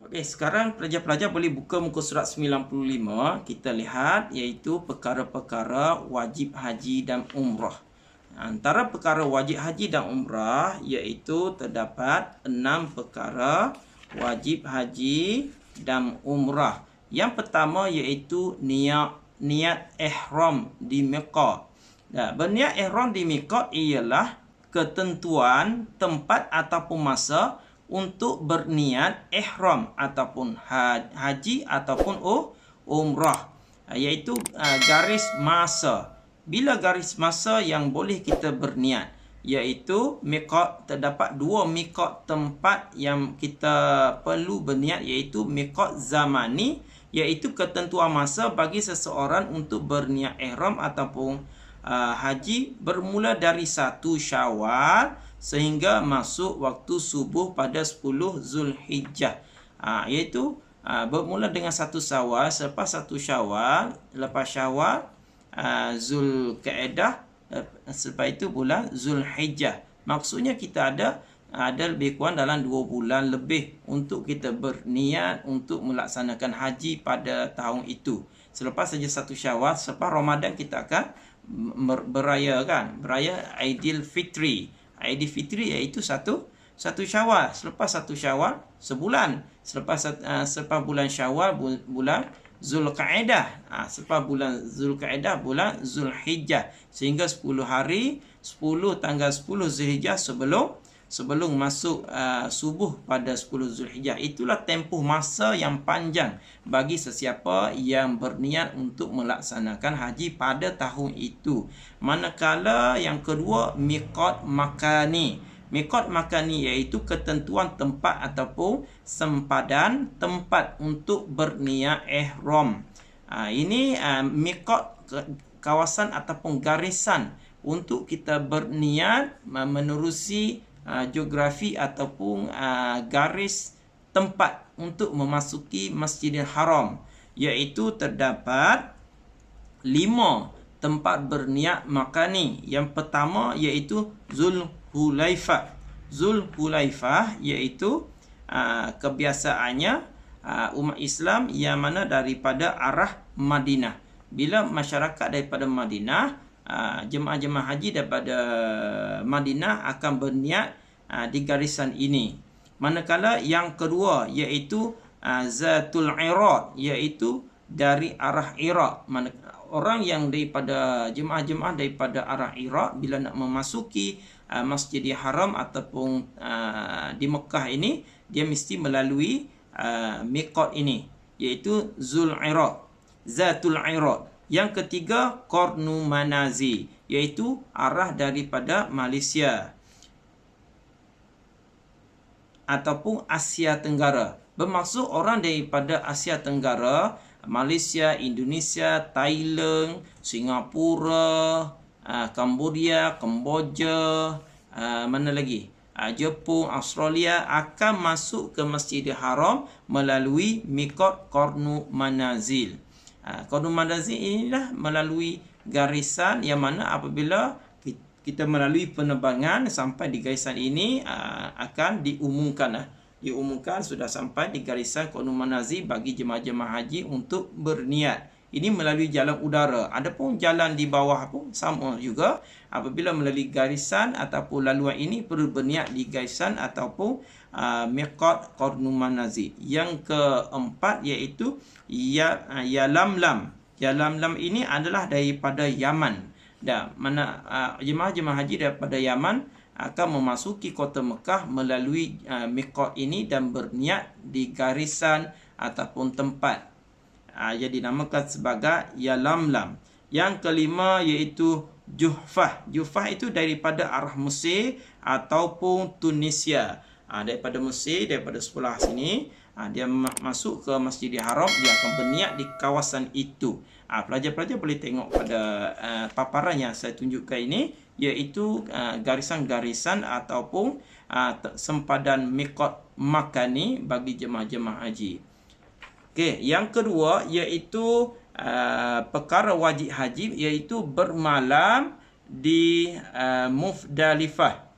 Okey, sekarang pelajar-pelajar boleh buka muka surat 95. Kita lihat iaitu perkara-perkara wajib haji dan umrah. Antara perkara wajib haji dan umrah iaitu terdapat 6 perkara wajib haji dan umrah. Yang pertama iaitu niat ihram di miqat. Berniat ihram di miqat ialah ketentuan tempat ataupun masa untuk berniat ihram ataupun haji ataupun umrah, iaitu garis masa. Bila garis masa yang boleh kita berniat, iaitu miqat, terdapat dua miqat tempat yang kita perlu berniat, iaitu miqat zamani, iaitu ketentuan masa bagi seseorang untuk berniat ihram ataupun haji bermula dari 1 Syawal sehingga masuk waktu subuh pada 10 Zulhijjah. Iaitu bermula dengan 1 Syawal, selepas 1 Syawal, lepas Syawal, Zulkaedah, selepas itu bulan Zulhijjah. Maksudnya kita ada lebih kurang dalam 2 bulan lebih untuk kita berniat untuk melaksanakan haji pada tahun itu. Selepas saja 1 Syawal, selepas Ramadan kita akan beraya Aidilfitri. Aidilfitri iaitu 1 Syawal. Selepas 1 Syawal, sebulan. Selepas bulan Syawal, bulan Zulkaedah. Selepas bulan Zulkaedah, bulan Zulhijjah. Sehingga 10 hari, tanggal 10 Zulhijjah sebelum masuk subuh pada 10 Zulhijjah. Itulah tempoh masa yang panjang bagi sesiapa yang berniat untuk melaksanakan haji pada tahun itu. Manakala yang kedua, miqat makani. Miqat makani iaitu ketentuan tempat ataupun sempadan tempat untuk berniat ihram. Ini miqat, kawasan ataupun garisan untuk kita berniat menerusi geografi ataupun garis tempat untuk memasuki Masjidil Haram, iaitu terdapat 5 tempat berniat makani. Yang pertama iaitu Zulhulaifah. Zulhulaifah iaitu kebiasaannya umat Islam yang mana daripada arah Madinah. Bila masyarakat daripada Madinah, jemaah-jemaah haji daripada Madinah akan berniat di garisan ini. Manakala yang kedua iaitu Zatul Iraq, iaitu dari arah Iraq. Orang yang daripada jemaah-jemaah daripada arah Iraq bila nak memasuki Masjidil Haram ataupun di Mekah ini, dia mesti melalui miqat ini, iaitu Zatul Iraq. Yang ketiga, Qarnu Manazi, iaitu arah daripada Malaysia ataupun Asia Tenggara. Bermaksud orang daripada Asia Tenggara, Malaysia, Indonesia, Thailand, Singapura, Cambodia, Kemboja, mana lagi? Jepun, Australia akan masuk ke Masjidil Haram melalui miqat Qarnu Manazil. Qarnu Manazil inilah melalui garisan yang mana apabila kita melalui penerbangan sampai di garisan ini akan diumumkan sudah sampai di garisan Qarnu Manazil bagi jemaah-jemaah haji untuk berniat. Ini melalui jalan udara. Adapun jalan di bawah pun sama juga. Apabila melalui garisan ataupun laluan ini perlu berniat di garisan ataupun miqat Qarnu Manazil. Yang keempat iaitu Yalamlam. Yalamlam ini adalah daripada Yaman. Dan mana jemaah-jemaah haji daripada Yaman akan memasuki kota Mekah melalui miqat ini dan berniat di garisan ataupun tempat yang dinamakan sebagai Yalamlam. Yang kelima iaitu Juhfah. Juhfah itu daripada arah Mesir ataupun Tunisia. Daripada Mesir, daripada sebelah sini, dia masuk ke Masjidil Haram, dia akan berniat di kawasan itu. Pelajar-pelajar boleh tengok pada paparan yang saya tunjukkan ini, iaitu garisan-garisan ataupun sempadan miqat makani bagi jemaah-jemaah haji. Okey, yang kedua iaitu perkara wajib haji, iaitu bermalam di Muzdalifah.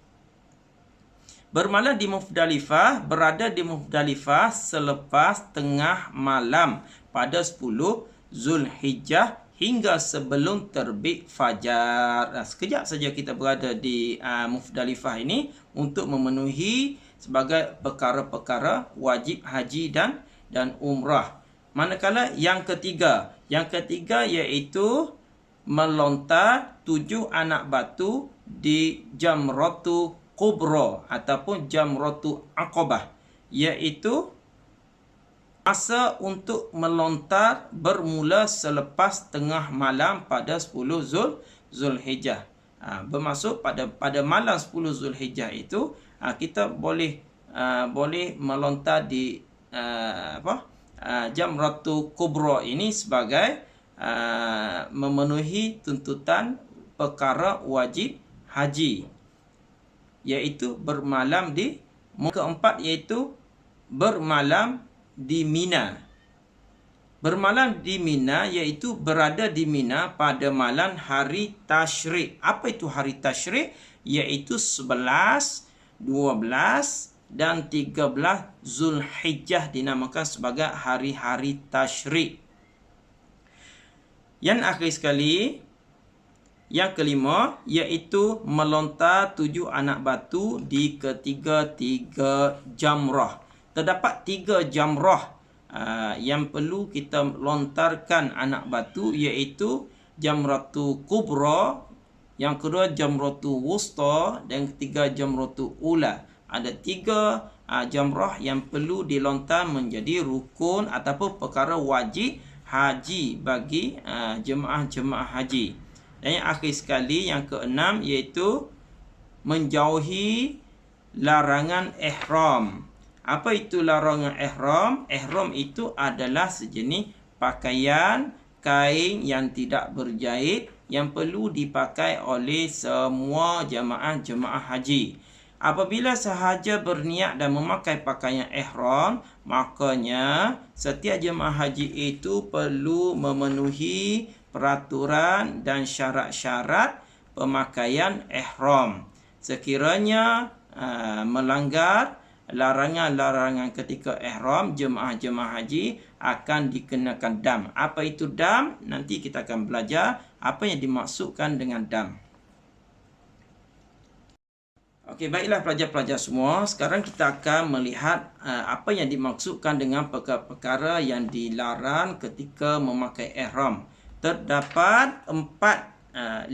Bermalam di Muzdalifah, berada di Muzdalifah selepas tengah malam pada 10 Zulhijjah hingga sebelum terbit fajar. Sekejap saja kita berada di Muzdalifah ini untuk memenuhi sebagai perkara-perkara wajib haji dan umrah. Manakala yang ketiga iaitu melontar 7 anak batu di Jamratul Kubra ataupun Jamratul Aqabah, iaitu masa untuk melontar bermula selepas tengah malam pada 10 Zulhijjah. Bermaksud pada malam 10 Zulhijjah itu kita boleh melontar di Jamratul Kubra ini sebagai memenuhi tuntutan perkara wajib haji, iaitu bermalam di keempat, iaitu bermalam di Mina. Bermalam di Mina iaitu berada di Mina pada malam hari Tasyrik. Apa itu hari Tasyrik? Iaitu 11, 12 dan 13 Zulhijjah dinamakan sebagai hari-hari Tasyrik. Yang akhir sekali, yang kelima, iaitu melontar 7 anak batu di ketiga-tiga jamrah. Terdapat 3 jamrah yang perlu kita lontarkan anak batu, iaitu Jamratul Kubra, yang kedua Jamratul Wusta, dan ketiga Jamratul Ula. Ada 3 jamrah yang perlu dilontar menjadi rukun ataupun perkara wajib haji bagi jemaah-jemaah haji. Dan yang akhir sekali, yang keenam, iaitu menjauhi larangan ihram. Apa itu larangan ihram? Ihram itu adalah sejenis pakaian kain yang tidak berjahit yang perlu dipakai oleh semua jemaah haji. Apabila sahaja berniat dan memakai pakaian ihram, makanya setiap jemaah haji itu perlu memenuhi peraturan dan syarat-syarat pemakaian ihram. Sekiranya melanggar larangan-larangan ketika ihram, jemaah-jemaah haji akan dikenakan dam. Apa itu dam? Nanti kita akan belajar apa yang dimaksudkan dengan dam. Okey, baiklah pelajar-pelajar semua. Sekarang kita akan melihat apa yang dimaksudkan dengan perkara-perkara yang dilarang ketika memakai ihram. Terdapat 5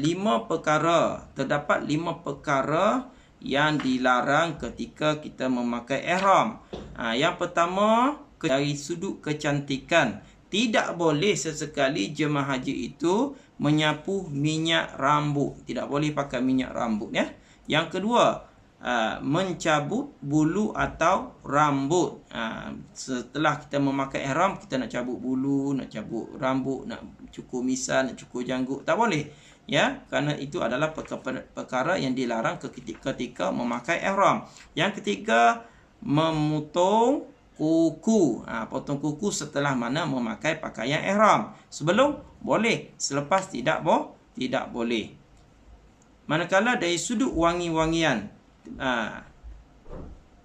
perkara. Terdapat 5 perkara yang dilarang ketika kita memakai ihram. Yang pertama, dari sudut kecantikan. Tidak boleh sesekali jemaah haji itu menyapu minyak rambut. Tidak boleh pakai minyak rambut, ya. Yang kedua, mencabut bulu atau rambut. Setelah kita memakai ihram, kita nak cabut bulu, nak cabut rambut, nak cukur misal, nak cukur janggut, tak boleh, ya, kerana itu adalah perkara yang dilarang ketika memakai ihram. Yang ketiga, memotong kuku. Potong kuku setelah mana memakai pakaian ihram. Sebelum boleh, selepas tidak boleh. Manakala dari sudut wangi-wangian,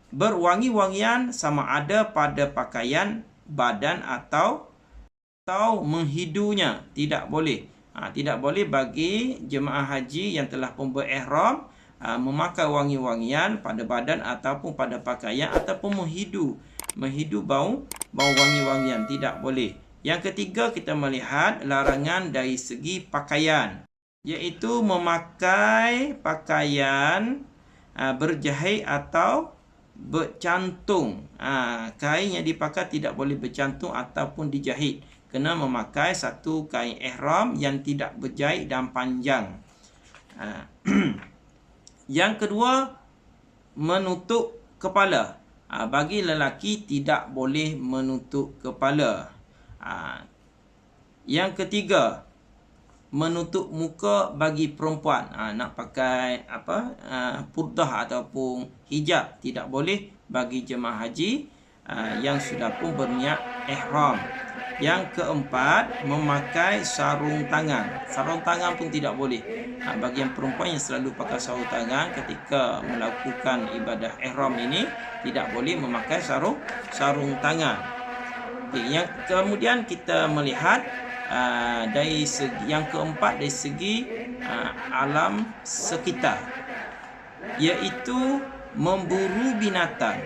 berwangi-wangian sama ada pada pakaian badan atau menghidunya, tidak boleh. Tidak boleh bagi jemaah haji yang telah pun berihram memakai wangi-wangian pada badan ataupun pada pakaian ataupun menghidu bau wangi-wangian, tidak boleh. Yang ketiga, kita melihat larangan dari segi pakaian, iaitu memakai pakaian berjahit atau bercantung. Kain yang dipakai tidak boleh bercantung ataupun dijahit. Kena memakai satu kain ihram yang tidak berjahit dan panjang. Yang kedua, menutup kepala. Bagi lelaki tidak boleh menutup kepala. Yang ketiga, menutup muka bagi perempuan. Nak pakai purdah ataupun hijab, tidak boleh bagi jemaah haji yang sudah pun berniat ihram. Yang keempat, memakai sarung tangan. Sarung tangan pun tidak boleh. Bagi yang perempuan yang selalu pakai sarung tangan ketika melakukan ibadah ihram ini, tidak boleh memakai sarung tangan. Yang kemudian kita melihat dari segi yang keempat, dari segi alam sekitar, iaitu memburu binatang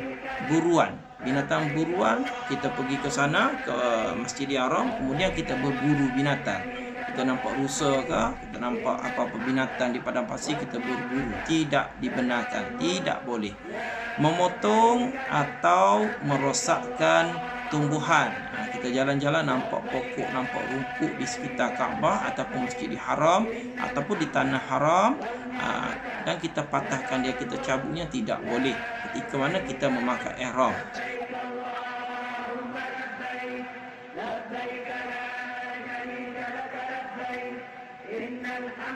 buruan. Binatang buruan, kita pergi ke sana, ke Masjidil Haram, kemudian kita berburu binatang. Kita nampak rusa ke, kita nampak apa-apa binatang di padang pasir, kita berburu. Tidak dibenarkan, tidak boleh. Memotong atau merosakkan tumbuhan. Kita jalan-jalan nampak pokok, nampak rumput di sekitar Kaabah ataupun Masjidil Haram ataupun di tanah haram, dan kita patahkan dia, kita cabutnya, tidak boleh ketika mana kita memakai ihram.